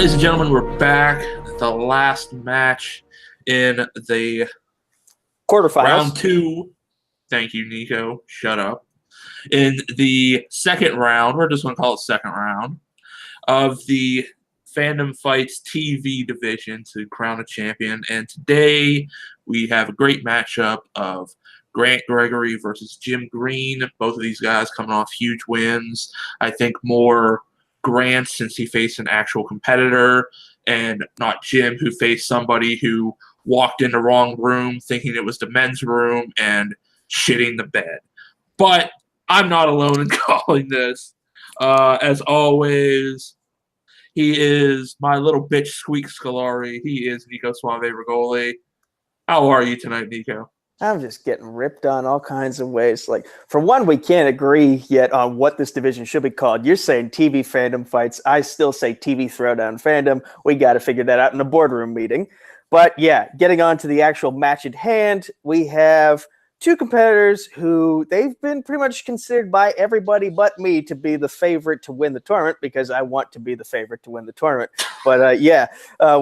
Ladies and gentlemen, we're back. The last match in the quarterfinals. Round 2. Thank you, Nico. Shut up. In the second round, we're just going to call it second round, of the Fandom Fights TV division to crown a champion. And today we have a great matchup of Gregory versus Jim Green. Both of these guys coming off huge wins. I think more Grant, since he faced an actual competitor, and not Jim, who faced somebody who walked in the wrong room thinking it was the men's room and shitting the bed. But I'm not alone in calling this. As always, he is my little bitch Squeak Scolari. He is Nico Suave Regoli. How are you tonight, Nico? I'm just getting ripped on all kinds of ways. Like, for one, we can't agree yet on what this division should be called. You're saying TV Fandom Fights. I still say TV Throwdown Fandom. We got to figure that out in a boardroom meeting. But yeah, getting on to the actual match at hand, we have two competitors who they've been pretty much considered by everybody but me to be the favorite to win the tournament, because I want to be the favorite to win the tournament. But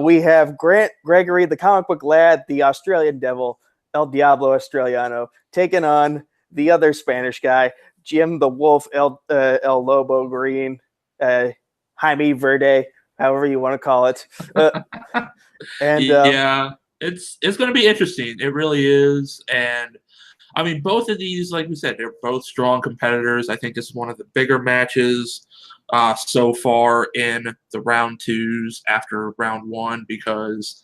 we have Gregory, the comic book lad, the Australian devil, El Diablo Australiano, taking on the other Spanish guy, Jim the Wolf, El Lobo Green, Jaime Verde, however you want to call it. Yeah, it's going to be interesting. It really is. And I mean, both of these, like we said, they're both strong competitors. I think this is one of the bigger matches so far in the round twos after round one, because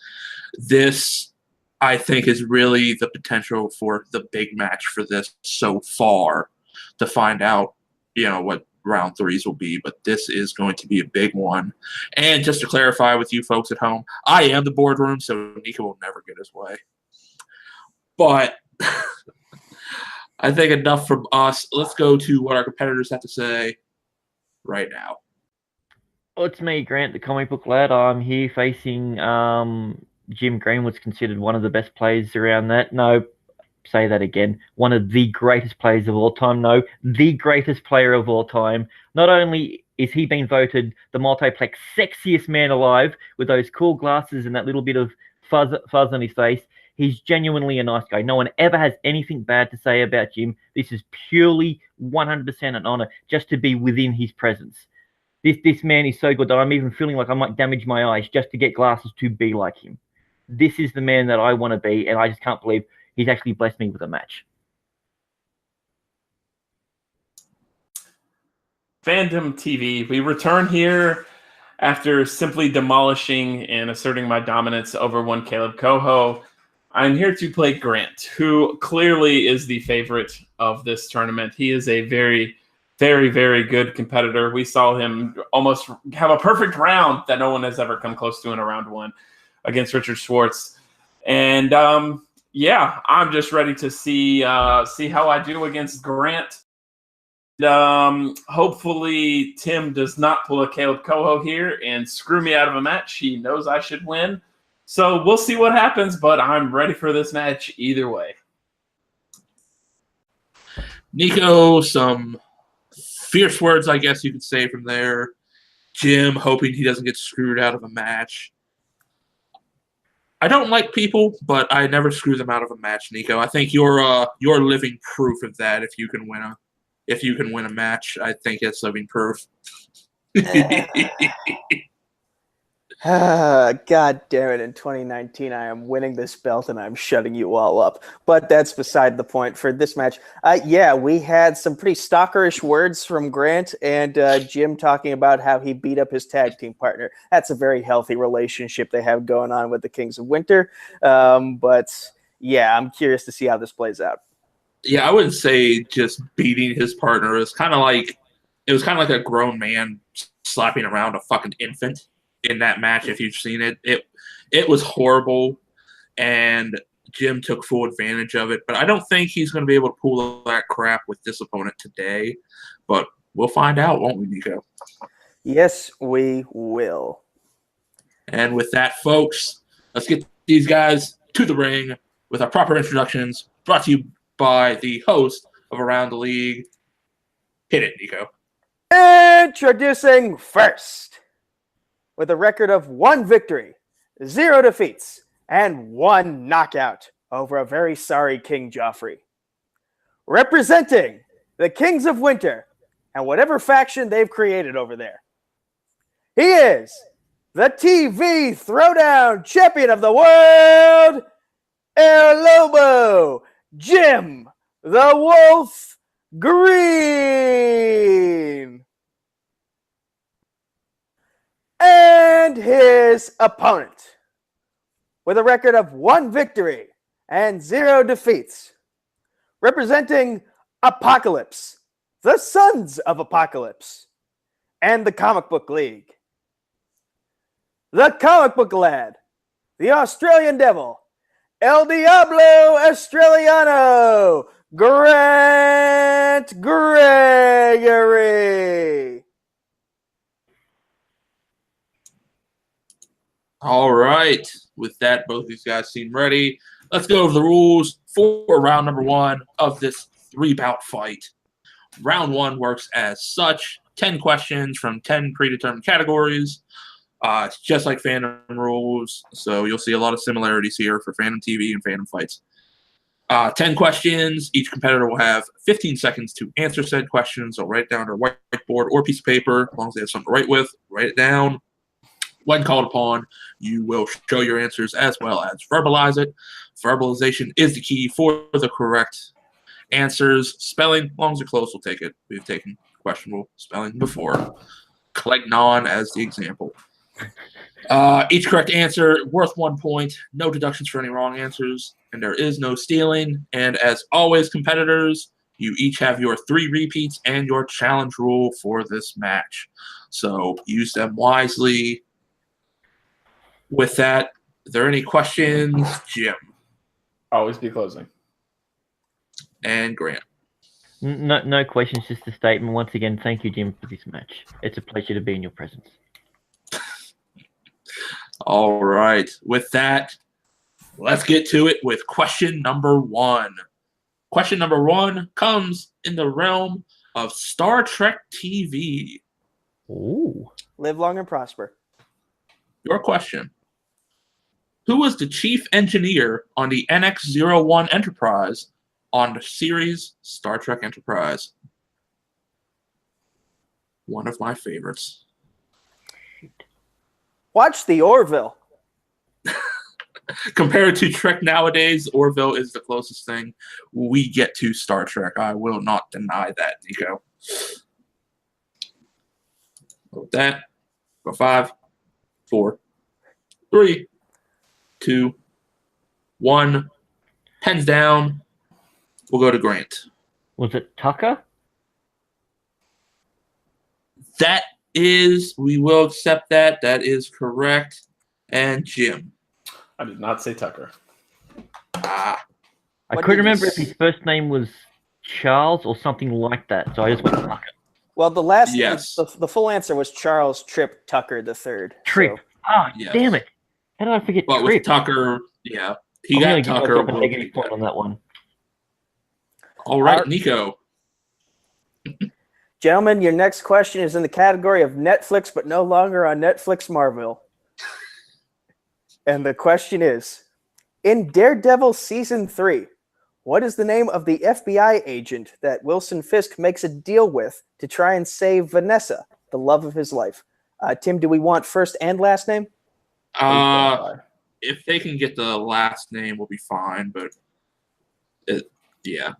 this, I think, is really the potential for the big match for this so far, to find out, what round threes will be. But this is going to be a big one. And just to clarify with you folks at home, I am the boardroom, so Nico will never get his way. But I think enough from us. Let's go to what our competitors have to say right now. Well, it's me, Grant, the comic book lad. I'm here facing Jim Green, was considered one of the best players around that. No, say that again. One of the greatest players of all time. No, the greatest player of all time. Not only is he being voted the Multiplex sexiest man alive with those cool glasses and that little bit of fuzz on his face, he's genuinely a nice guy. No one ever has anything bad to say about Jim. This is purely 100% an honor just to be within his presence. This man is so good that I'm even feeling like I might damage my eyes just to get glasses to be like him. This is the man that I want to be, and I just can't believe he's actually blessed me with a match. Fandom TV, we return here after simply demolishing and asserting my dominance over one Kaleb Koho. I'm here to play Grant, who clearly is the favorite of this tournament. He is a very, very, very good competitor. We saw him almost have a perfect round that no one has ever come close to in a round one against Richard Schwartz. And I'm just ready to see how I do against Grant. Hopefully Tim does not pull a Kaleb Koho here and screw me out of a match. He knows I should win. So we'll see what happens, but I'm ready for this match either way. Nico, some fierce words, I guess you could say, from there. Jim hoping he doesn't get screwed out of a match. I don't like people, but I never screw them out of a match, Nico. I think you're living proof of that. If you can win a match, I think it's living proof. God damn it, in 2019 I am winning this belt and I'm shutting you all up. But that's beside the point for this match. We had some pretty stalkerish words from Grant and Jim talking about how he beat up his tag team partner. That's a very healthy relationship they have going on with the Kings of Winter. But yeah, I'm curious to see how this plays out. Yeah, I wouldn't say just beating his partner. It was kind of like a grown man slapping around a fucking infant in that match. If you've seen it, it was horrible, and Jim took full advantage of it. But I don't think he's going to be able to pull that crap with this opponent today. But we'll find out, won't we, Nico? Yes, we will. And with that, folks, let's get these guys to the ring with our proper introductions, brought to you by the host of Around the League. Hit it, Nico. Introducing first, with a record of 1 victory, 0 defeats, and 1 knockout over a very sorry King Joffrey. Representing the Kings of Winter and whatever faction they've created over there. He is the TV Throwdown Champion of the World, El Lobo, Jim the Wolf Green. And his opponent, with a record of 1 victory and 0 defeats, representing Apocalypse, the Sons of Apocalypse, and the Comic Book League. The Comic Book Lad, the Australian Devil, El Diablo Australiano, Grant Gregory. All right. With that, both of these guys seem ready. Let's go over the rules for round number 1 of this 3-bout fight. Round 1 works as such. 10 questions from 10 predetermined categories. It's just like Fandom rules, so you'll see a lot of similarities here for Fandom TV and Fandom fights. 10 questions. Each competitor will have 15 seconds to answer said questions. So write it down on a whiteboard or piece of paper. As long as they have something to write with, write it down. When called upon, you will show your answers as well as verbalize it. Verbalization is the key for the correct answers. Spelling, as long as you're close, we'll take it. We've taken questionable spelling before. Collect non as the example. Each correct answer worth 1 point. No deductions for any wrong answers. And there is no stealing. And as always, competitors, you each have your 3 repeats and your challenge rule for this match. So use them wisely. With that, are there any questions? Jim. Always be closing. And Grant. No questions, just a statement. Once again, thank you, Jim, for this match. It's a pleasure to be in your presence. All right. With that, let's get to it with question number 1. Question number 1 comes in the realm of Star Trek TV. Ooh. Live long and prosper. Your question. Who was the chief engineer on the NX-01 Enterprise on the series Star Trek Enterprise? One of my favorites. Watch the Orville. Compared to Trek nowadays, Orville is the closest thing we get to Star Trek. I will not deny that, Nico. With that, go 5, 4, 3, 2, 1. Pens down. We'll go to Grant. Was it Tucker? That is, we will accept that. That is correct. And Jim. I did not say Tucker. I What couldn't did you remember if his first name was Charles or something like that, so I just went Tucker. Well, the last Yes. the full answer was Charles Tripp Tucker III. Trip. So, Yes. Damn it. How did I forget But Trip? with Tucker, yeah. He I'm got gonna give Tucker. myself a We'll negative take point that. on that one. All right, Nico. gentlemen, your next question is in the category of Netflix, but no longer on Netflix Marvel. And the question is, in Daredevil Season 3, what is the name of the FBI agent that Wilson Fisk makes a deal with to try and save Vanessa, the love of his life? Tim, do we want first and last name? If they can get the last name, we'll be fine. But yeah,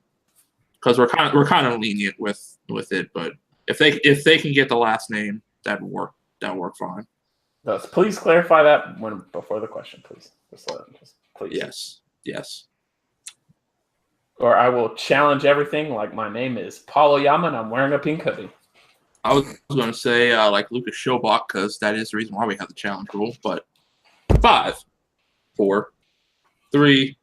because we're kind of lenient with it. But if they can get the last name, that'll work. That'll work fine. Thus, please clarify that before the question, please. Please. Yes. Or I will challenge everything like my name is Paul Oyama and I'm wearing a pink hoodie. I was going to say like Lucas Schobach because that is the reason why we have the challenge rule. But 5, 4, 3,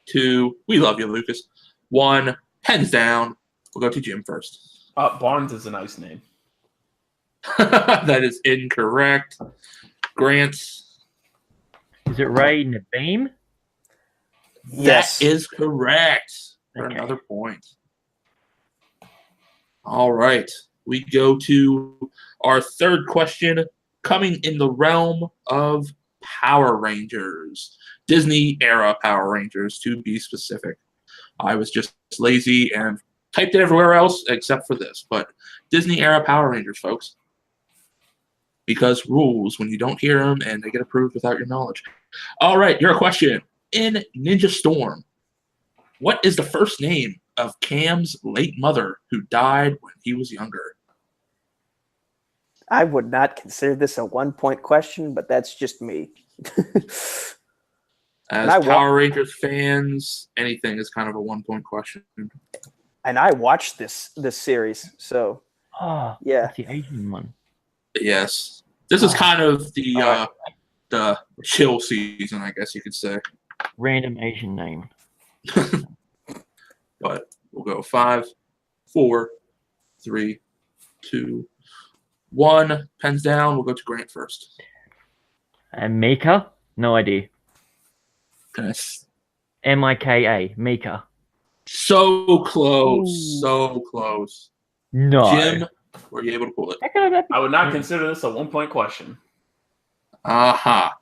2. We love you, Lucas. 1. Pens down. We'll go to Jim first. Barnes is a nice name. That is incorrect. Grant. Is it Ray Nabeem? Yes. That is correct. For Okay. another point. All right. We go to our third question coming in the realm of Power Rangers. Disney-era Power Rangers, to be specific. I was just lazy and typed it everywhere else except for this. But Disney-era Power Rangers, folks. Because rules when you don't hear them and they get approved without your knowledge. All right, your question. In Ninja Storm, what is the first name of Cam's late mother who died when he was younger? I would not consider this a 1-point question, but that's just me. As Power Rangers fans, anything is kind of a 1-point question. And I watched this series, so yeah. That's the Asian one. Yes. This is kind of the chill season, I guess you could say. Random Asian name. But we'll go 5, 4, 3, 2, 1. Pens down. We'll go to Grant first. And Mika? No idea. Yes. Mika. Mika. So close. Ooh. So close. No. Jim, were you able to pull it? I would not consider this a 1-point question. Aha.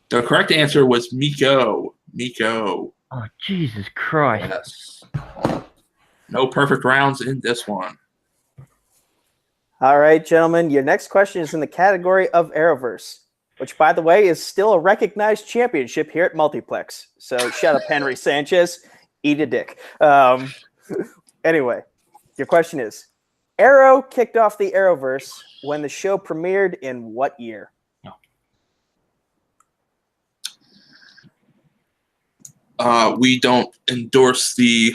The correct answer was Miko. Miko. Oh, Jesus Christ. Yes. No perfect rounds in this one. All right, gentlemen. Your next question is in the category of Arrowverse, which, by the way, is still a recognized championship here at Multiplex. So shut up, Henry Sanchez. Eat a dick. Anyway, your question is, Arrow kicked off the Arrowverse when the show premiered in what year? We don't endorse the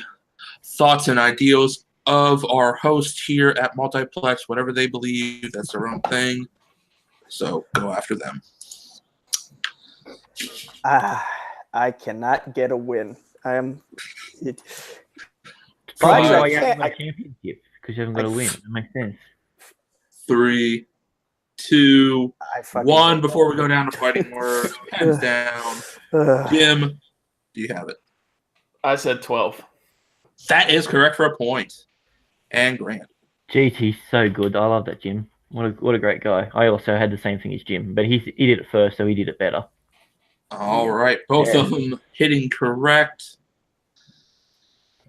thoughts and ideals of our host here at Multiplex. Whatever they believe, that's their own thing. So go after them. I cannot get a win. I am. Probably Well, why actually, you I haven't can't. got a championship, because you haven't got a win. That makes sense. 3, 2, I fucking 1. hate Before that. we go down to fighting words, hands down. Jim, do you have it? I said 12. That is correct for a point. And Grant. Jeez, he's so good. I love that Jim. What a great guy. I also had the same thing as Jim, but he did it first, so he did it better. All right. Both of them hitting correct.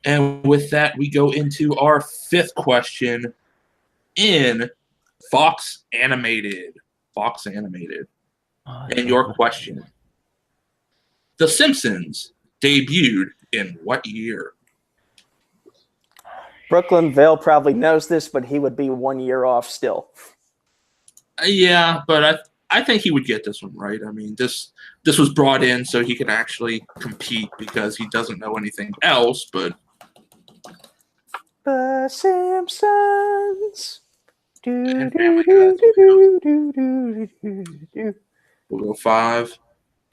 And with that, we go into our 5th question in Fox Animated. Fox Animated. Oh, And your question. The Simpsons debuted in what year? Brooklyn Vale probably knows this, but he would be 1 year off still. Yeah, but I think he would get this one right. I mean, this was brought in so he can actually compete because he doesn't know anything else, but The Simpsons. And Family Guy. We'll go 5,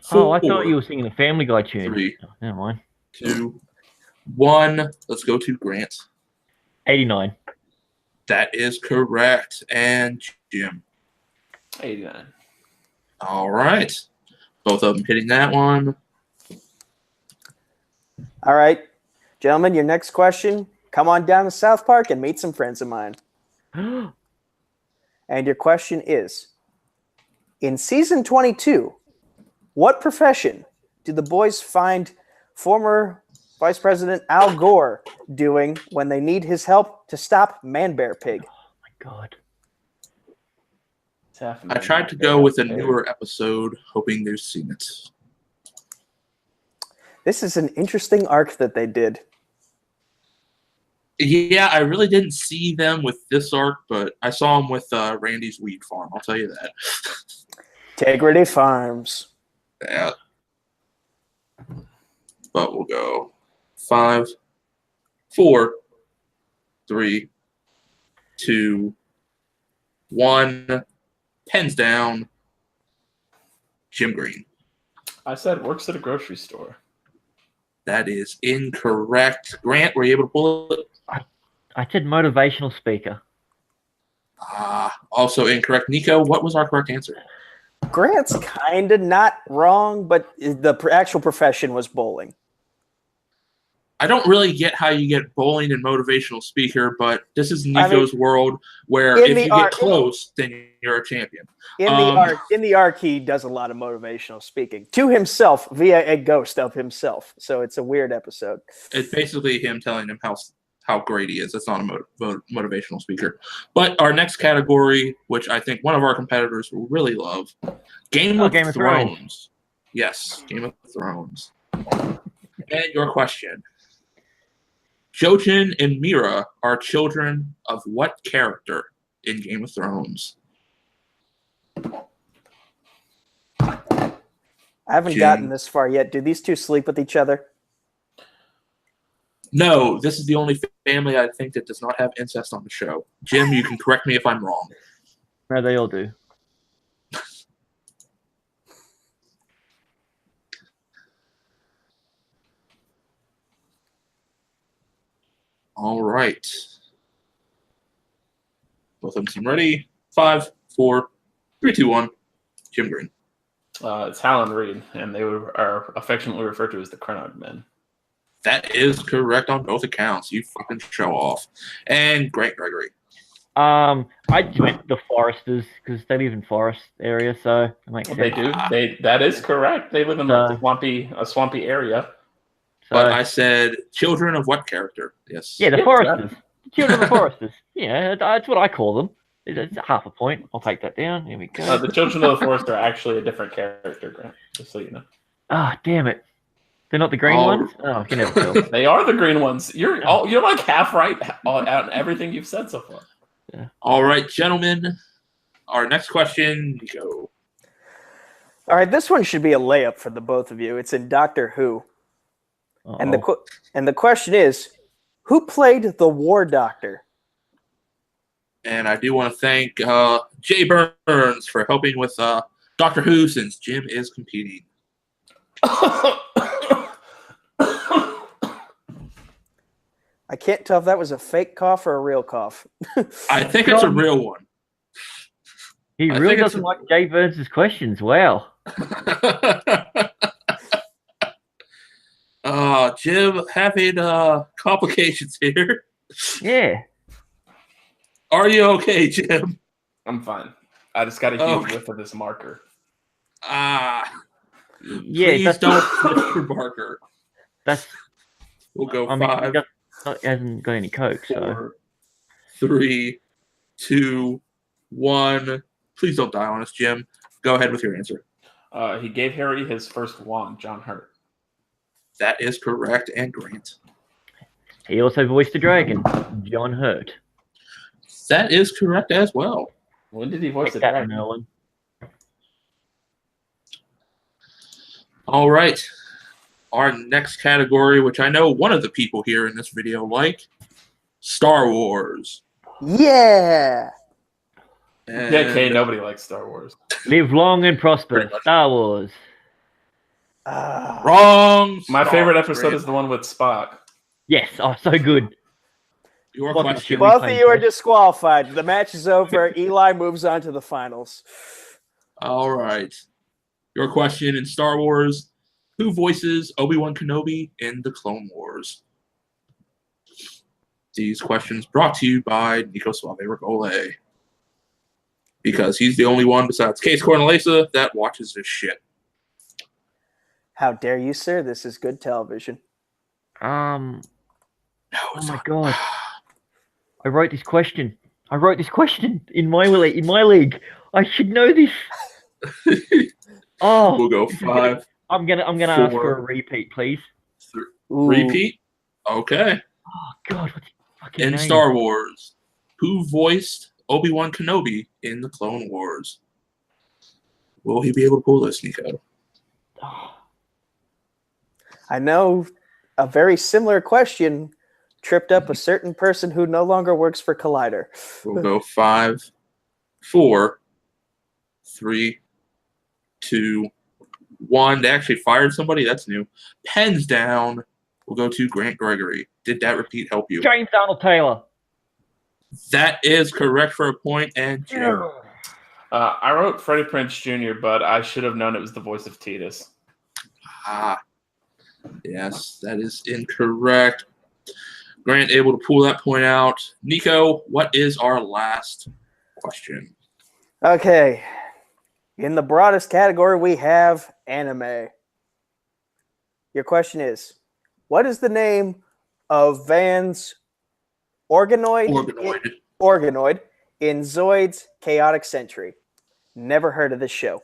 4, Oh, I thought you were singing the Family Guy tune. 3, Oh, never mind. 2, 1. Let's go to Grant. 89. That is correct. And Jim. 89. All right. Both of them hitting that one. All right, gentlemen, your next question. Come on down to South Park and meet some friends of mine. And your question is, in season 22, what profession do the boys find former Vice President Al Gore doing when they need his help to stop Man Bear Pig? Oh, my God. I tried to go with a newer episode, hoping they've seen it. This is an interesting arc that they did. Yeah, I really didn't see them with this arc, but I saw them with Randy's Weed Farm. I'll tell you that. Integrity Farms. Yeah. But we'll go 5, 4, 3, 2, 1. Pens down. Jim Green. I said works at a grocery store. That is incorrect. Grant, were you able to pull it? I said motivational speaker. Also incorrect. Nico, what was our correct answer? Grant's kind of not wrong, but the actual profession was bowling. I don't really get how you get bowling and motivational speaker, but this is Nico's world where if you get close, then you're a champion. In the arc, he does a lot of motivational speaking to himself via a ghost of himself. So it's a weird episode. It's basically him telling him how great he is. It's not a motivational speaker. But our next category, which I think one of our competitors will really love, Game of Thrones. Yes, Game of Thrones. And your question. Jojen and Mira are children of what character in Game of Thrones? I haven't gotten this far yet. Do these two sleep with each other? No, this is the only family I think that does not have incest on the show. Jim, you can correct me if I'm wrong. No, they all do. All right. Both of them seem ready. 5, 4, 3, 2, 1. Jim Green. It's Hal and Reed, and they are affectionately referred to as the Crenard Men. That is correct on both accounts. You fucking show off. And Gregory. I went the Foresters because they live in forest area, so it makes sense. They do. That is correct. They live in a swampy area. So, but I said children of what character? Yes. Yeah, the Foresters. Children of the Foresters. Yeah, that's what I call them. It's half a point. I'll take that down. Here we go. The Children of the Forest are actually a different character, Grant, just so you know. Ah, damn it. They're not the green ones? Oh, you can never tell. They are the green ones. You're like half right on everything you've said so far. Yeah. All right, gentlemen. Our next question, Nico. All right, this one should be a layup for the both of you. It's in Doctor Who. Uh-oh. And the question is, who played the War Doctor? And I do want to thank Jay Burns for helping with Doctor Who since Jim is competing. I can't tell if that was a fake cough or a real cough. I think it's a real one. He really doesn't like Jay Burns' questions. Wow. Jim, having complications here. Yeah. Are you okay, Jim? I'm fine. I just got a huge whiff of this marker. Yeah, please don't Mr. Barker. We'll go 5. He hasn't got any coke, 4, 3, 2, 1. Please don't die on us, Jim. Go ahead with your answer. He gave Harry his first wand, John Hurt. That is correct, and Grant. He also voiced the dragon, John Hurt. That is correct as well. When did he voice the dragon? All right. Our next category, which I know one of the people here in this video like, Star Wars. Yeah. Yeah, okay, nobody likes Star Wars. Live long and prosper. Star Wars. Wrong. My favorite episode is the one with Spock. Yes, so good. Your question. Both of you are disqualified. The match is over. Eli moves on to the finals. All right. Your question in Star Wars. Who voices Obi-Wan Kenobi in the Clone Wars? These questions brought to you by Nico Suave Regoli. Because he's the only one besides Case Cornelisa that watches this shit. How dare you, sir? This is good television. Oh my god. I wrote this question in my league. I should know this. Oh, we'll go 5. I'm gonna ask for a repeat, please. Repeat? Okay. Oh god, what's his fucking name? In Star Wars, who voiced Obi-Wan Kenobi in the Clone Wars? Will he be able to pull this, Nico? Oh. I know a very similar question tripped up a certain person who no longer works for Collider. We'll go 5, 4, 3, 2, 1. They actually fired somebody. That's new. Pens down. We'll go to Grant Gregory. Did that repeat help you? James Arnold Taylor. That is correct for a point. And Jim. I wrote Freddie Prinze Jr., but I should have known it was the voice of Titus. Yes, that is incorrect. Grant able to pull that point out. Nico, what is our last question? Okay. In the broadest category, we have anime. Your question is, what is the name of Van's organoid in Zoid's Chaotic Century? Never heard of this show.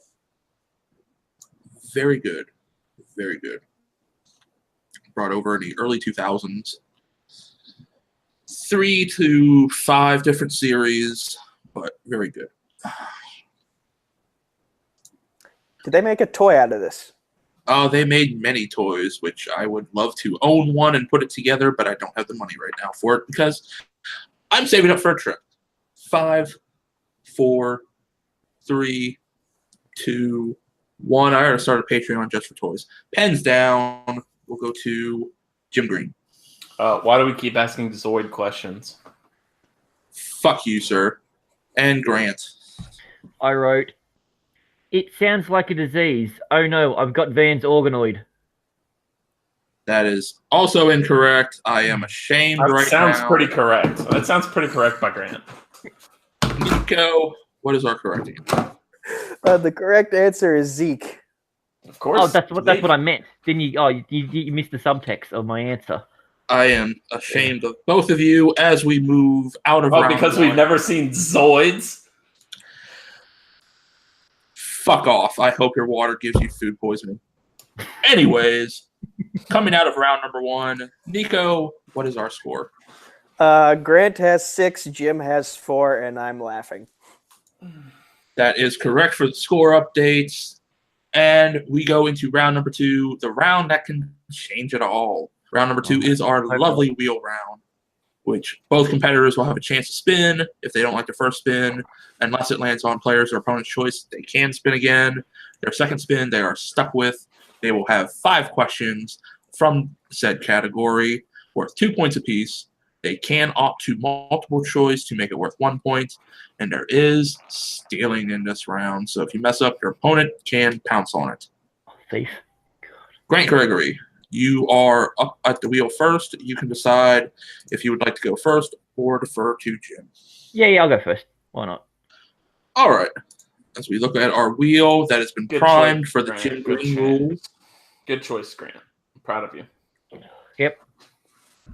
Very good. Very good. Brought over in the early 2000s. 3 to 5 different series, but very good. Did they make a toy out of this? They made many toys, which I would love to own one and put it together, but I don't have the money right now for it because I'm saving up for a trip. 5, 4, 3, 2, 1. I already started Patreon just for toys. Pens down. We'll go to Jim Green. Why do we keep asking Zoid questions? Fuck you, sir. And Grant. I wrote, it sounds like a disease. Oh no, I've got Van's organoid. That is also incorrect. I am ashamed right now. Sounds pretty correct. That sounds pretty correct by Grant. Nico, what is our correct answer? The correct answer is Zeke. Of course. Oh, that's what I meant. Didn't you? Oh, you missed the subtext of my answer. I am ashamed of both of you as we move out of round because one. we've never seen Zoids? Fuck off. I hope your water gives you food poisoning. Anyways, coming out of round number 1, Nico, what is our score? Grant has 6, Jim has 4, and I'm laughing. That is correct for the score updates. And we go into round number 2, the round that can change it all. Round number 2 is our lovely wheel round, which both competitors will have a chance to spin. If they don't like the first spin, unless it lands on players or opponent's choice, they can spin again. Their second spin, they are stuck with. They will have 5 questions from said category worth 2 points apiece. They can opt to multiple choice to make it worth 1 point. And there is stealing in this round. So if you mess up, your opponent can pounce on it. Thief. Grant Gregory, you are up at the wheel first. You can decide if you would like to go first or defer to Jim. Yeah, I'll go first. Why not? All right. As we look at our wheel that has been primed for the Jim Green rules. Good choice, Grant. I'm proud of you. Yep.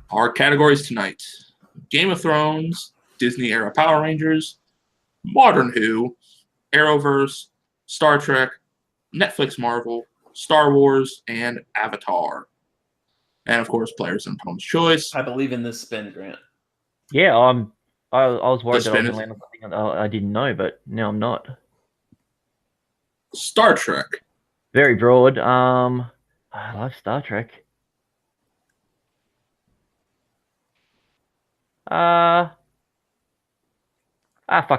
Our categories tonight: Game of Thrones, Disney-era Power Rangers, Modern Who, Arrowverse, Star Trek, Netflix Marvel, Star Wars, and Avatar. And, of course, players and opponent's choice. I believe in this spin, Grant. Yeah, I was worried that I was spin going to land on something I didn't know, but now I'm not. Star Trek. Very broad. I love Star Trek. Fuck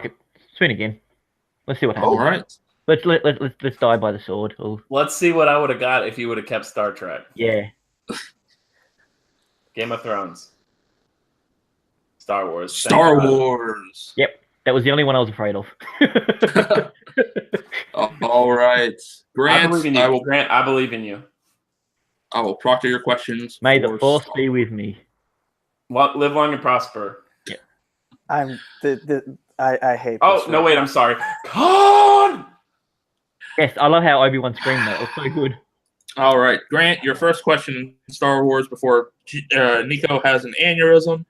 it. Spin again. Let's see what happens. All right. Let's die by the sword. Let's see what I would have got if you would have kept Star Trek. Yeah. Game of Thrones. Star Wars. Star Wars. Yep. That was the only one I was afraid of. All right. Grant, I believe in you. Grant, I believe in you. I will proctor your questions. May the force be with me. Live long and prosper. Yeah. I hate. Oh no! Wait, I'm sorry. Con. Yes, I love how Obi-Wan screamed that. It was so good. All right, Grant, your first question in Star Wars before Nico has an aneurysm.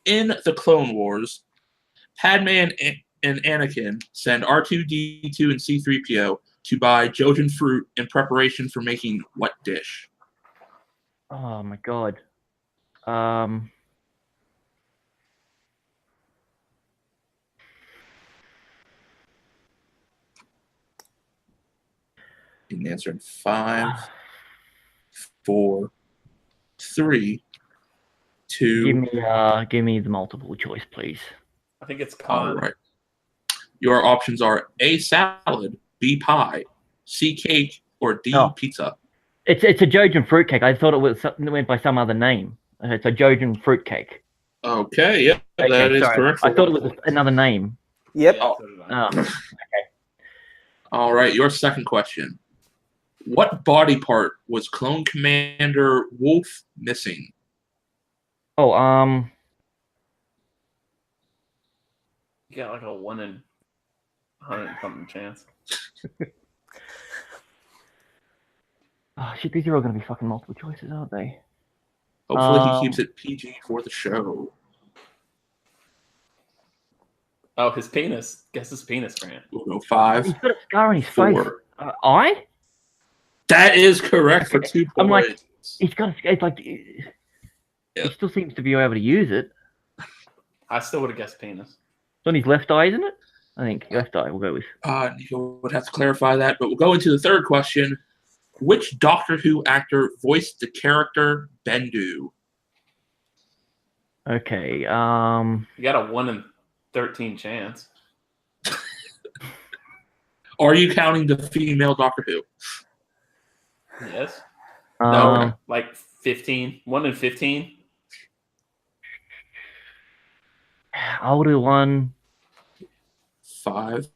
In the Clone Wars, Padme and Anakin send R2-D2 and C-3PO to buy Jojen fruit in preparation for making what dish? Oh my god. You can answer in 5, 4, 3, 2. Give me the multiple choice, please. I think it's con. All right. Your options are A, salad, B, pie, C, cake, or D, pizza. It's a Jojen fruitcake. I thought it went by some other name. It's a Jojen fruitcake. Okay, yeah, that is correct. I thought it was another name. Yep. Oh. Okay. All right, your second question. What body part was Clone Commander Wolf missing? Oh, You got like a 1 in 100 something chance. oh shit, these are all going to be fucking multiple choices, aren't they? Hopefully he keeps it PG for the show. Oh, his penis. Guess his penis, Grant. We'll go 5, He's got a scar on his 4. face. Eye? That is correct for 2 points. I'm like, he's got a, it's like, he still seems to be able to use it. I still would have guessed penis. It's on his left eye, isn't it? I think left eye we'll go with. Nico would have to clarify that, but we'll go into the third question. Which Doctor Who actor voiced the character Bendu? Okay, You got a 1 in 13 chance. Are you counting the female Doctor Who? Yes. No. Like 15. 1 in 15. I'll do one. 5,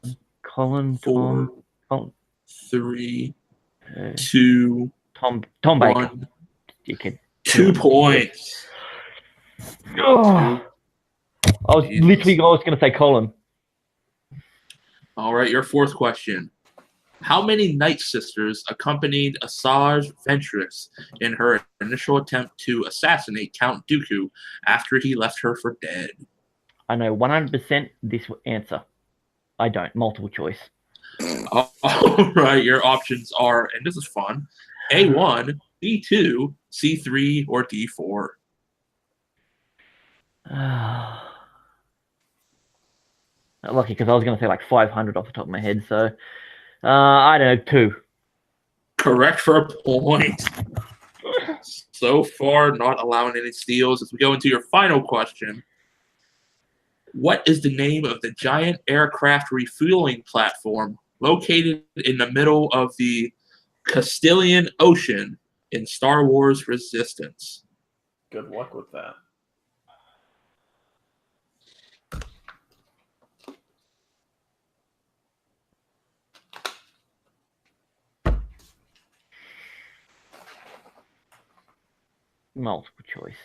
Colin, 4, Tom, 3, 2, Tom 1. Baker. You can. 2 points. Oh, I was going to say Colin. All right, your fourth question. How many Night Sisters accompanied Asajj Ventress in her initial attempt to assassinate Count Dooku after he left her for dead? I know 100% this answer. I don't. Multiple choice. All right, your options are, and this is fun, A1, B2, C3, or D4. Lucky, because I was going to say like 500 off the top of my head. So, I don't know, 2. Correct for a point. So far, not allowing any steals. As we go into your final question, what is the name of the giant aircraft refueling platform located in the middle of the Castilian Ocean in Star Wars Resistance? Good luck with that. Multiple choice.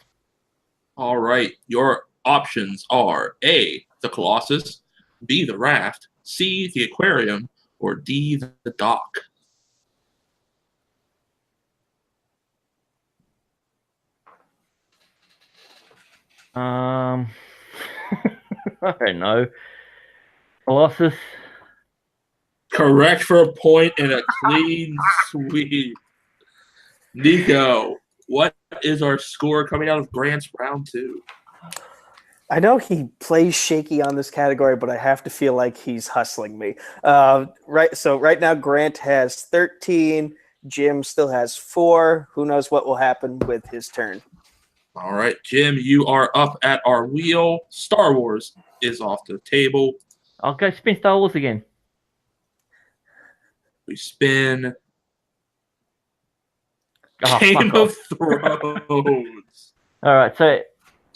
All right, your options are A, the Colossus, B, the Raft, C, the Aquarium, or D, the Dock. I don't know. Colossus. Correct for a point and a clean sweep. Nico, what is our score coming out of Grant's round 2? I know he plays shaky on this category, but I have to feel like he's hustling me. So right now Grant has 13. Jim still has 4. Who knows what will happen with his turn? All right, Jim, you are up at our wheel. Star Wars is off the table. I'll go spin Star Wars again. We spin Oh, Game fuck of off. Thrones. All right, so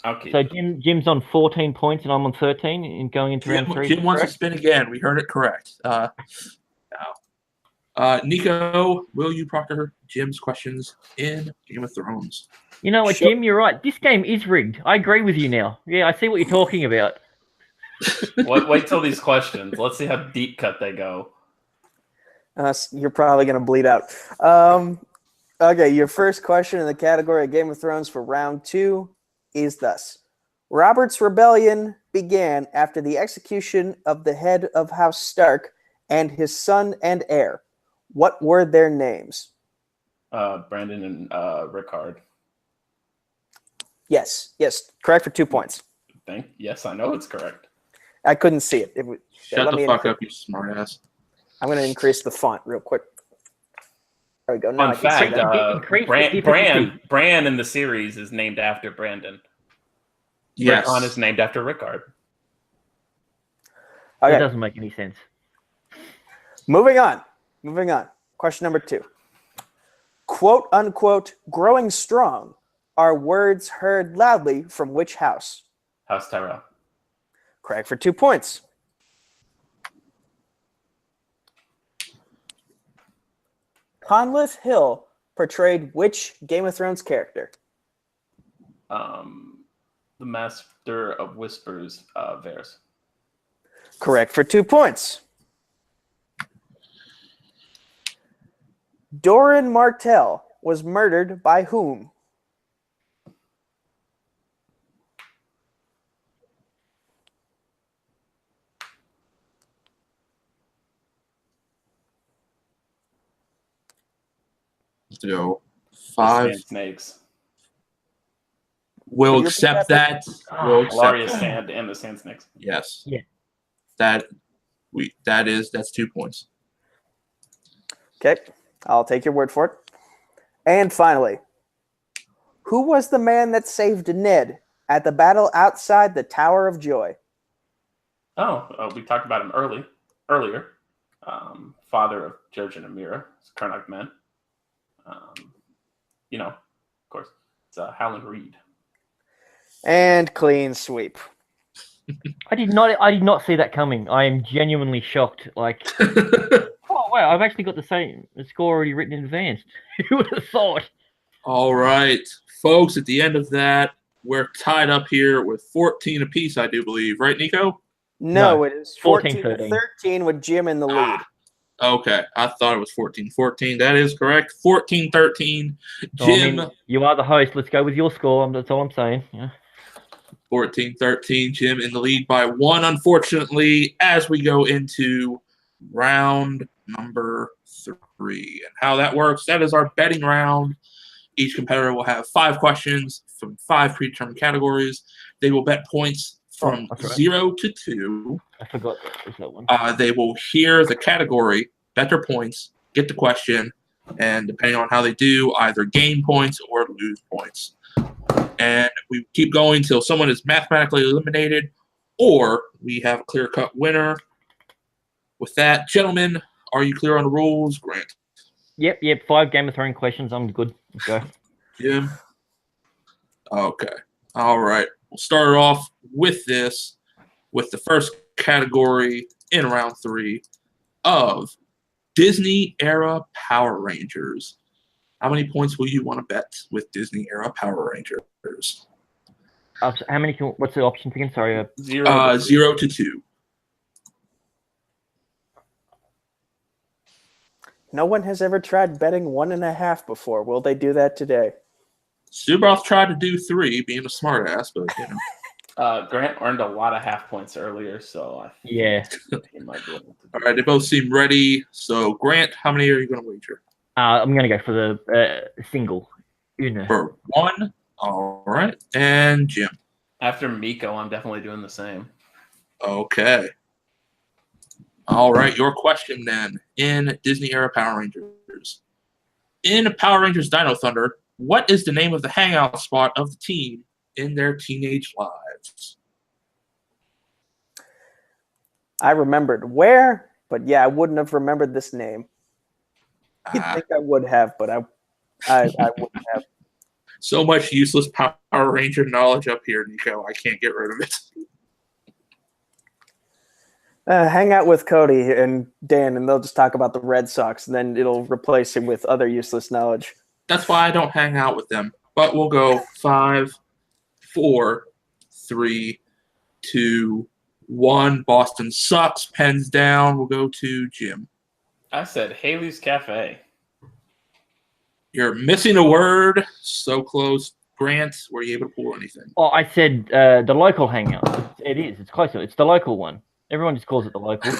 Okay. Jim's on 14 points and I'm on 13 and going into round 3. Jim wants to spin again. We heard it correct. Nico, will you proctor Jim's questions in Game of Thrones? You know what, Sure. Jim? You're right. This game is rigged. I agree with you now. Yeah, I see what you're talking about. Wait till these questions. Let's see how deep cut they go. You're probably going to bleed out. Okay, your first question in the category of Game of Thrones for round 2 is thus. Robert's rebellion began after the execution of the head of House Stark and his son and heir. What were their names? Brandon and Rickard. Yes, correct for 2 points. Yes, I know it's correct. I couldn't see it. Shut the fuck up, you smartass. I'm going to increase the font real quick. There we go. Now Fun fact, Increase the Bran in the series is named after Brandon. Yes. Rickon is named after Rickard. That Okay, doesn't make any sense. moving on. Question number 2. Quote, unquote, growing strong are words heard loudly from which house? House Tyrell. Correct for 2 points. Conleth Hill portrayed which Game of Thrones character? The Master of Whispers, Varys. Correct for 2 points. Doran Martell was murdered by whom? Let's go. The 5. Sand Snakes. We'll Could you accept repeat that. We'll accept Glorious that. Sand and the Sand Snakes. Yes. Yeah. That's 2 points. Okay, I'll take your word for it. And finally, who was the man that saved Ned at the battle outside the Tower of Joy? We talked about him earlier. Father of Jojen and Mira, Karnak Men. Of course, it's Howland Reed. And clean sweep. I did not see that coming. I am genuinely shocked. Like, oh wow, I've actually got the score already written in advance. Who would have thought? All right, folks, at the end of that, we're tied up here with 14 apiece, I do believe. Right, Nico? No, it is 14 14-13. 13 with Jim in the lead. Okay, I thought it was 14-14. That is correct. 14-13. Jim, You are the host. Let's go with your score. That's all I'm saying. Yeah. 14-13. Jim in the lead by 1, unfortunately, as we go into round number 3. And how that works, that is our betting round. Each competitor will have 5 questions from 5 predetermined categories. They will bet points from 0 to 2. I forgot there's that one. They will hear the category, bet their points, get the question, and depending on how they do, either gain points or lose points. And we keep going till someone is mathematically eliminated or we have a clear-cut winner. With that, gentlemen, are you clear on the rules? Grant? Yep. 5 Game of Thrones questions. I'm good. Let's go. Jim? Okay. All right. We'll start off with the first category in round 3 of Disney-era Power Rangers. How many points will you want to bet with Disney-era Power Rangers? How many? What's the options again? Sorry. 0 to 2. No one has ever tried betting 1.5 before. Will they do that today? Subrath tried to do 3, being a smartass, but you know. Grant earned a lot of half points earlier, so I think he might be able to do All right, they both seem ready. So, Grant, how many are you going to wager? I'm going to go for the single. Una. For 1. All right. And Jim. After Miko, I'm definitely doing the same. Okay. All right, your question then. In Disney-era Power Rangers. In Power Rangers Dino Thunder, what is the name of the hangout spot of the team in their teenage lives? I remembered where, but yeah, I wouldn't have remembered this name. You'd think I would have, but I wouldn't have. So much useless Power Ranger knowledge up here, Nico. I can't get rid of it. Hang out with Cody and Dan, and they'll just talk about the Red Sox, and then it'll replace him with other useless knowledge. That's why I don't hang out with them. But we'll go 5, 4, 3, 2, 1. Boston sucks. Pens down. We'll go to Jim. I said Haley's Cafe. You're missing a word. So close. Grant, were you able to pull anything? Oh, I said the local hangout. It is. It's closer. It's the local one. Everyone just calls it the local.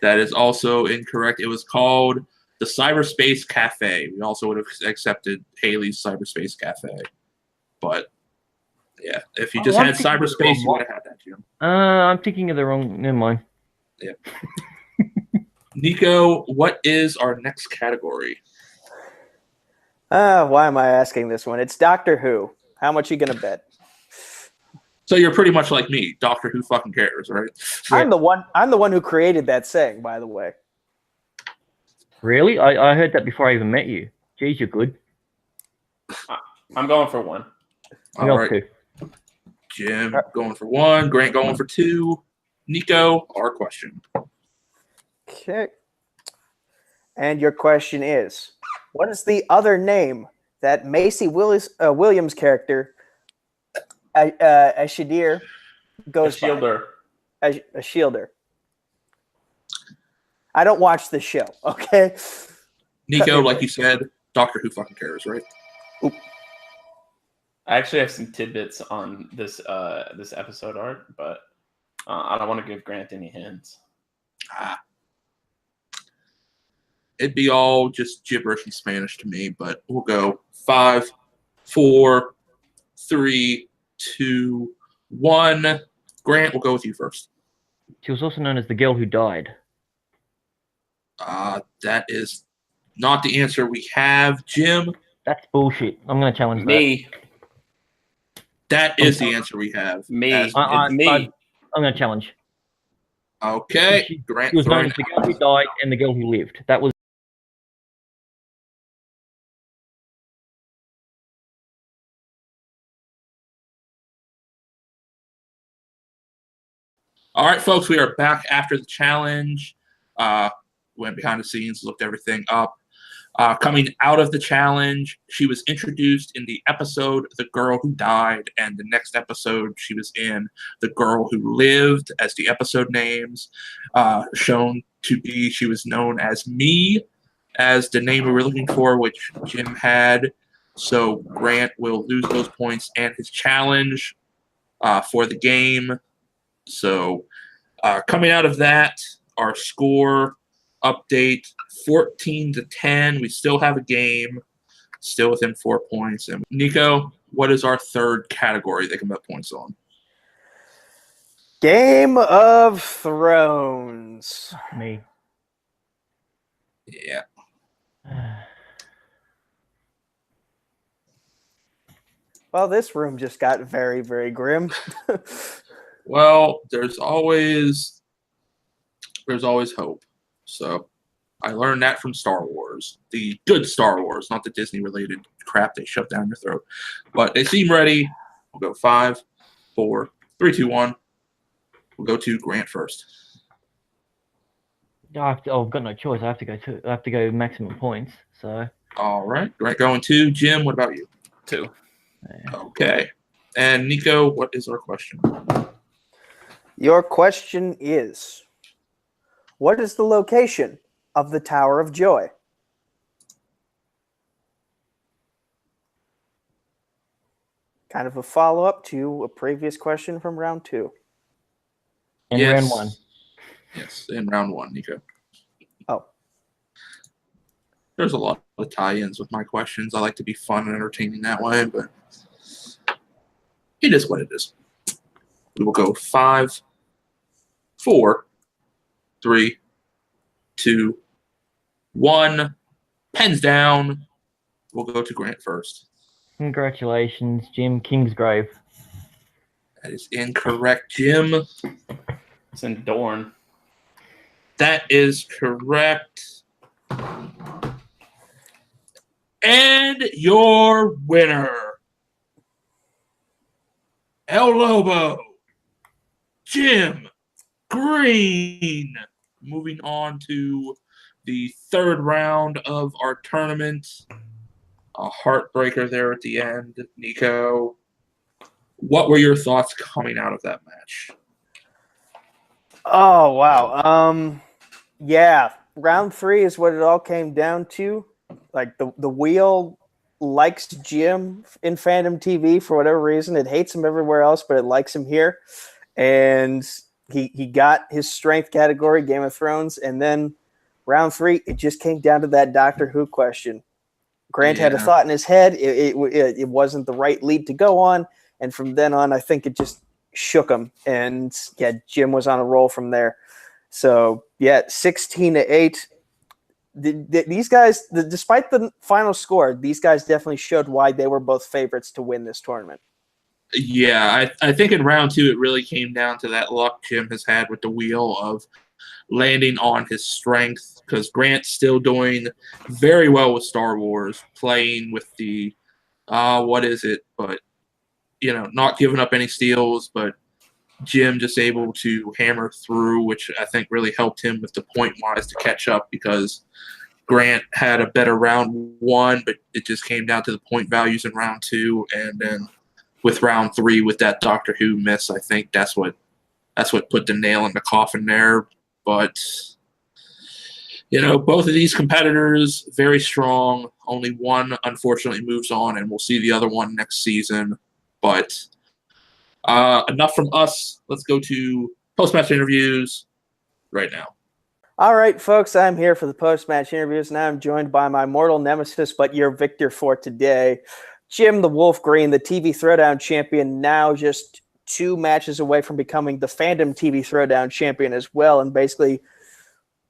That is also incorrect. It was called the Cyberspace Cafe. We also would have accepted Haley's Cyberspace Cafe. But, yeah, if you just had cyberspace, you would have had that, Jim. I'm thinking of the wrong. Never mind. Yeah. Nico, what is our next category? Why am I asking this one? It's Doctor Who. How much are you going to bet? So you're pretty much like me. Doctor Who fucking cares, right? I'm the one who created that saying, by the way. Really? I heard that before I even met you. Geez, you're good. I'm going for 1. All right. Jim going for 1. Grant going for 2. Nico, our question. Okay. And your question is, what is the other name that Macy Williams character, Ashadir, goes by? Shielder. A shielder. I don't watch the show, okay? Nico, like you said, Doctor Who fucking cares, right? Oop. I actually have some tidbits on this this episode art, but I don't want to give Grant any hints. It'd be all just gibberish in Spanish to me, but we'll go 5, 4, 3, 2, 1. Grant, we'll go with you first. She was also known as the girl who died. That is not the answer we have. Jim? That's bullshit. I'm going to challenge Me. That is the answer we have. Me. As- Me. I'm going to challenge. Okay. Grant She was known throwing as the girl who died and the girl who lived. That was. All right, folks, we are back after the challenge. Went behind the scenes, looked everything up. Coming out of the challenge, she was introduced in the episode The Girl Who Died, and the next episode she was in The Girl Who Lived as the episode names. Shown to be, she was known as Me as the name we were looking for, which Jim had. So Grant will lose those points and his challenge for the game. So coming out of that, our score update 14-10. We still have a game, still within 4 points. And Nico, what is our third category they can bet points on? Game of Thrones. Me. Yeah. Well, this room just got very, very grim. Well, there's always hope. So I learned that from Star Wars, the good Star Wars, not the Disney-related crap they shove down your throat. But they seem ready. We'll go 5, 4, 3, 2, 1. We'll go to Grant first. I've got no choice. I have to go maximum points. So. All right, Grant going 2. Jim, what about you? 2. Okay. And Nico, what is our question? Your question is, what is the location of the Tower of Joy? Kind of a follow-up to a previous question from round 2. In round 1. Yes, in round 1, Nico. Oh. There's a lot of tie-ins with my questions. I like to be fun and entertaining that way, but it is what it is. We will go 5, 4, 3, 2, 1. Pens down. We'll go to Grant first. Congratulations, Jim. Kingsgrave. That is incorrect, Jim. It's in Dorne. That is correct. And your winner, El Lobo, Jim Green. Moving on to the third round of our tournament. A heartbreaker there at the end. Nico, what were your thoughts coming out of that match? Oh, wow. Yeah, round 3 is what it all came down to. Like, the wheel likes Jim in Fandom TV for whatever reason. It hates him everywhere else, but it likes him here. And he got his strength category, Game of Thrones, and then round 3, it just came down to that Doctor Who question. Grant had a thought in his head. It wasn't the right lead to go on, and from then on, I think it just shook him. And yeah, Jim was on a roll from there. So yeah, 16-8. These guys, despite the final score, these guys definitely showed why they were both favorites to win this tournament. Yeah, I think in round 2, it really came down to that luck Jim has had with the wheel of landing on his strength, because Grant's still doing very well with Star Wars, playing with the, what is it, but, you know, not giving up any steals, but Jim just able to hammer through, which I think really helped him with the point-wise to catch up, because Grant had a better round 1, but it just came down to the point values in round 2, and then with round 3 with that Doctor Who miss, I think that's what put the nail in the coffin there. But both of these competitors very strong. Only one unfortunately moves on, and we'll see the other one next season. But enough from us. Let's go to post-match interviews right now. All right, folks, I'm here for the post-match interviews, and I'm joined by my mortal nemesis, but your victor for today, Jim the Wolf Green, the TV Throwdown champion, now just 2 matches away from becoming the Fandom TV Throwdown champion as well, and basically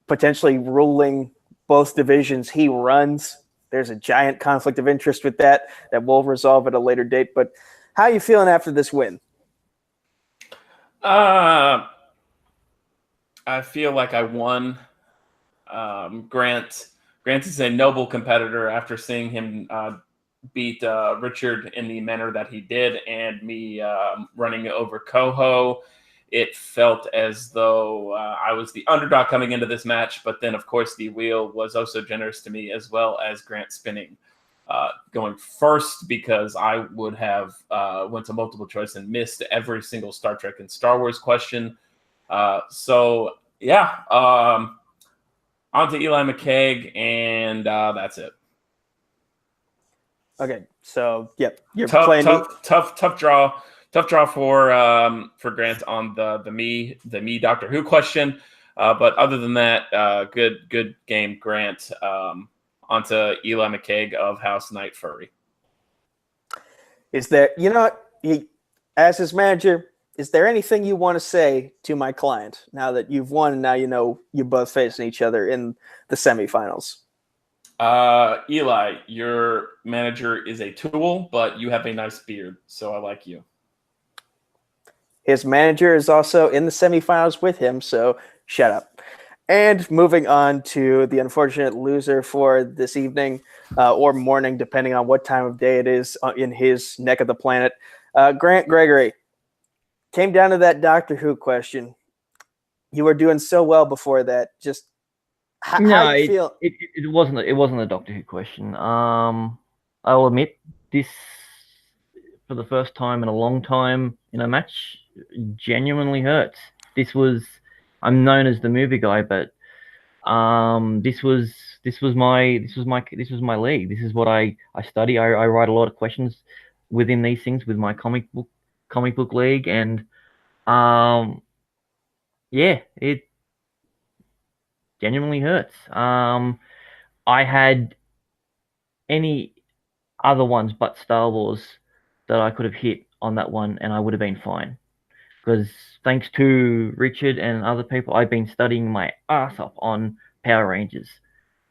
potentially ruling both divisions he runs. There's a giant conflict of interest with that we'll resolve at a later date. But how are you feeling after this win? I feel like I won. Grant is a noble competitor after seeing him beat Richard in the manner that he did, and me running over Koho. It felt as though I was the underdog coming into this match, but then, of course, the wheel was also generous to me, as well as Grant spinning going first, because I would have went to multiple choice and missed every single Star Trek and Star Wars question. So, yeah, on to Eli McKeag, and that's it. Okay, so, yep, you're tough playing... Tough draw for Grant on the me Doctor Who question, but other than that, good game, Grant. Onto Eli McKeag of House Night Furry. Is there, as his manager, is there anything you want to say to my client now that you've won and now you're both facing each other in the semifinals? Eli, your manager is a tool, but you have a nice beard, so I like you. His manager is also in the semifinals with him, so shut up. And moving on to the unfortunate loser for this evening or morning, depending on what time of day it is in his neck of the planet. Grant Gregory, came down to that Doctor Who question. You were doing so well before that. Just how do you feel? It wasn't a Doctor Who question. I'll admit this, for the first time in a long time in a match, genuinely hurts. I'm known as the movie guy, but this was my league. This is what I study. I write a lot of questions within these things with my comic book league, and it genuinely hurts. I had any other ones but Star Wars that I could have hit on that one, and I would have been fine. Because thanks to Richard and other people, I've been studying my ass off on Power Rangers.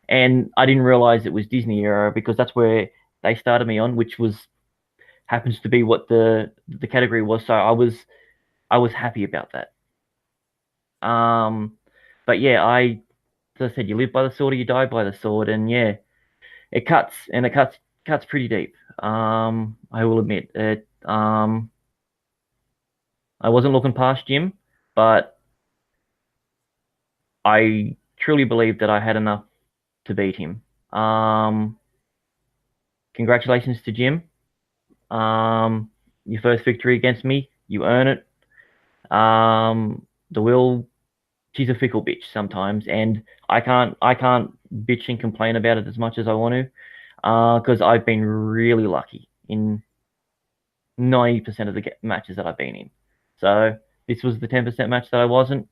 And I didn't realize it was Disney era, because that's where they started me on, which happens to be what the category was. So I was happy about that. But yeah, as I said, you live by the sword or you die by the sword, and yeah, it cuts, and it cuts pretty deep. I will admit it. I wasn't looking past Jim, but I truly believed that I had enough to beat him. Congratulations to Jim. Your first victory against me, you earn it. The will, she's a fickle bitch sometimes, and I can't bitch and complain about it as much as I want to, because I've been really lucky in 90% of the matches that I've been in. So this was the 10% match that I wasn't.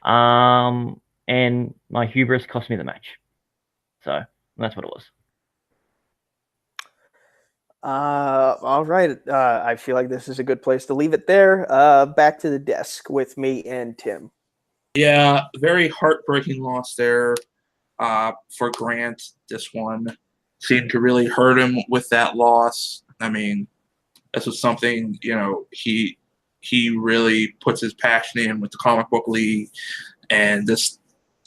And my hubris cost me the match. So that's what it was. All right. I feel like this is a good place to leave it there. Back to the desk with me and Tim. Yeah, very heartbreaking loss there for Grant. This one seemed to really hurt him with that loss. I mean, this was something, he really puts his passion in with the comic book league, and this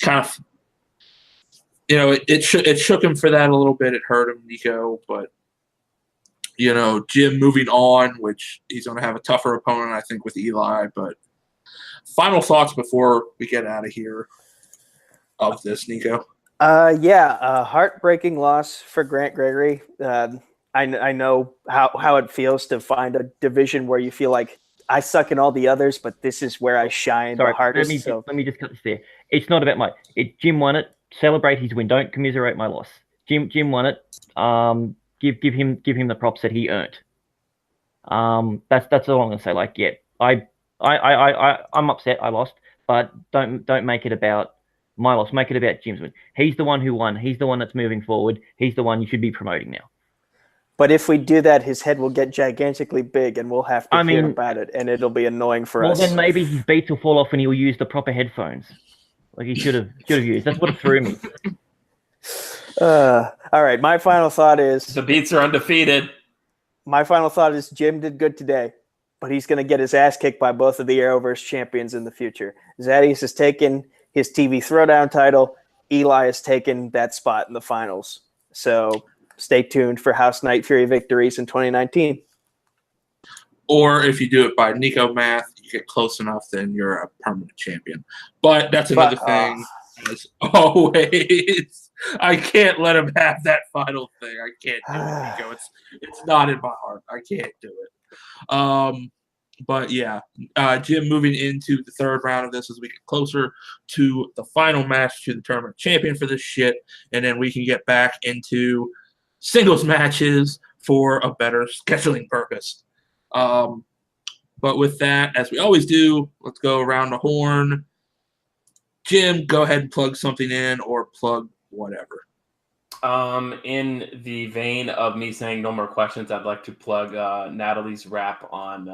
kind of, it shook him for that a little bit. It hurt him, Nico, but Jim moving on, which he's going to have a tougher opponent, I think, with Eli. But final thoughts before we get out of here of this, Nico. Heartbreaking loss for Grant Gregory. I know how it feels to find a division where you feel like I suck in all the others, but this is where I shine the hardest. Let me just cut this there. It's not about Jim won it. Celebrate his win. Don't commiserate my loss. Jim won it. Give him the props that he earned. That's all I'm gonna say. Like, yeah, I'm upset I lost, but don't make it about my loss. Make it about Jim's win. He's the one who won. He's the one that's moving forward. He's the one you should be promoting now. But if we do that, his head will get gigantically big, and we'll have to hear about it, and it'll be annoying for us. Well, then maybe his beats will fall off, and he'll use the proper headphones, like he should have used. That's what threw me. All right, my final thought is the Beats are undefeated. My final thought is Jim did good today, but he's going to get his ass kicked by both of the Arrowverse champions in the future. Zadius has taken his TV Throwdown title. Eli has taken that spot in the finals. So stay tuned for House Night Fury victories in 2019. Or if you do it by Nico math, you get close enough, then you're a permanent champion. But that's another thing. As always, I can't let him have that final thing. I can't do it, Nico. It's not in my heart. I can't do it. But yeah, Jim moving into the third round of this as we get closer to the final match to the tournament champion for this shit, and then we can get back into singles matches for a better scheduling purpose. But with that, as we always do, let's go around the horn. Jim, go ahead and plug something in or plug whatever. In the vein of me saying no more questions, I'd like to plug Natalie's rap on,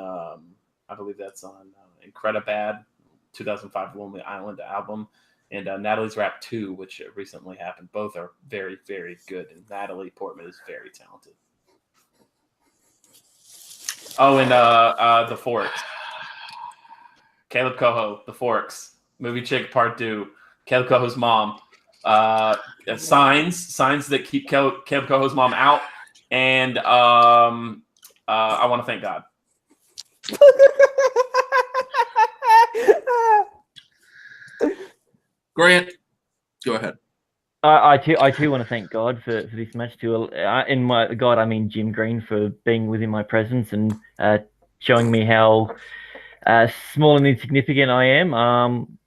I believe that's on Incredibad, 2005 Lonely Island album, and Natalie's Rap 2, which recently happened. Both are very, very good, and Natalie Portman is very talented. Oh, and The Forks. Kaleb Koho, The Forks. Movie Chick Part 2. Kaleb Koho's mom. Signs that keep Kaleb Koho's mom out. And I Want to Thank God. Grant, go ahead. I too want to thank God for this match too. In my God, I mean Jim Green for being within my presence and showing me how small and insignificant I am.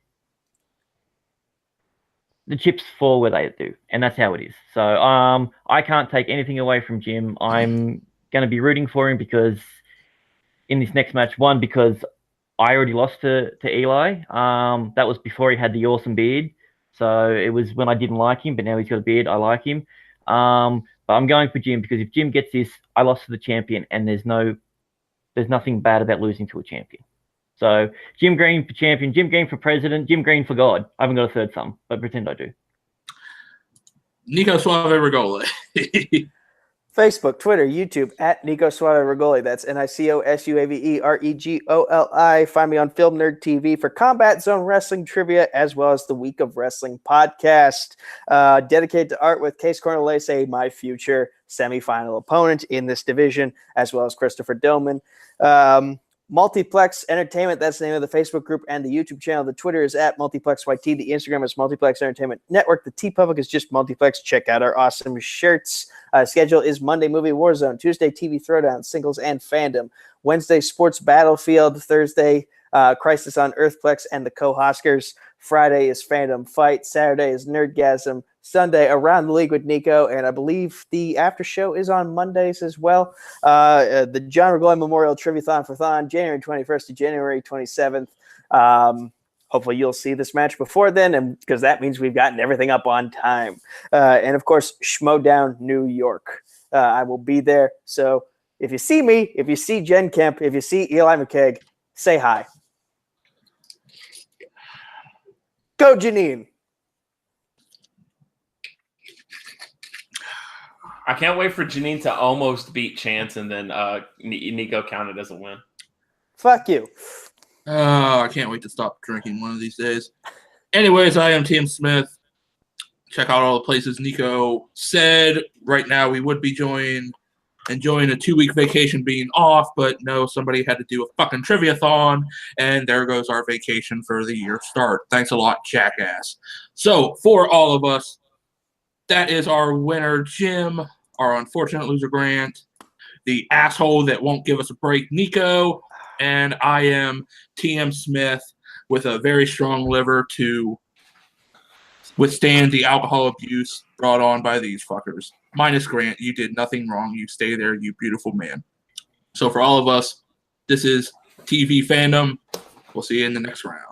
The chips fall where they do, and that's how it is. So I can't take anything away from Jim. I'm going to be rooting for him because in this next match, one, because I already lost to Eli. That was before he had the awesome beard. So it was when I didn't like him, but now he's got a beard. I like him. But I'm going for Jim because if Jim gets this, I lost to the champion, and there's nothing bad about losing to a champion. So Jim Green for champion, Jim Green for president, Jim Green for God. I haven't got a third sum, but pretend I do. Nico Suave Regoli. Facebook, Twitter, YouTube, at Nico Suave Regoli. That's NicoSuaveRegoli. Find me on Film Nerd TV for Combat Zone Wrestling Trivia, as well as the Week of Wrestling podcast. Dedicated to art with Case Cornelese, my future semifinal opponent in this division, as well as Christopher Dillman. Multiplex Entertainment, that's the name of the Facebook group and the YouTube channel. The Twitter is at MultiplexYT. The Instagram is Multiplex Entertainment Network. The TeePublic is just Multiplex. Check out our awesome shirts. Schedule is Monday Movie Warzone, Tuesday TV Throwdown, Singles and Fandom, Wednesday Sports Battlefield, Thursday Crisis on Earthplex and the Co-Hoskers, Friday is Fandom Fight, Saturday is Nerdgasm, Sunday Around the League with Nico, and I believe the after show is on Mondays as well. The John Regoli Memorial Triviathon for THON, January 21st to January 27th. Hopefully you'll see this match before then, and because that means we've gotten everything up on time. And of course, Schmodown, New York. I will be there. So if you see me, if you see Jen Kemp, if you see Eli McKeag, say hi. Go, Janine. I can't wait for Janine to almost beat Chance and then Nico counted as a win. Fuck you. Oh, I can't wait to stop drinking one of these days. Anyways, I am Tim Smith. Check out all the places Nico said. Right now, we would be enjoying a 2-week vacation being off, but no, somebody had to do a fucking triviathon, and there goes our vacation for the year start. Thanks a lot, jackass. So, for all of us, that is our winner, Jim. Our unfortunate loser, Grant. The asshole that won't give us a break, Nico. And I am TM Smith with a very strong liver to withstand the alcohol abuse brought on by these fuckers. Minus Grant, you did nothing wrong. You stay there, you beautiful man. So for all of us, this is TV Fandom. We'll see you in the next round.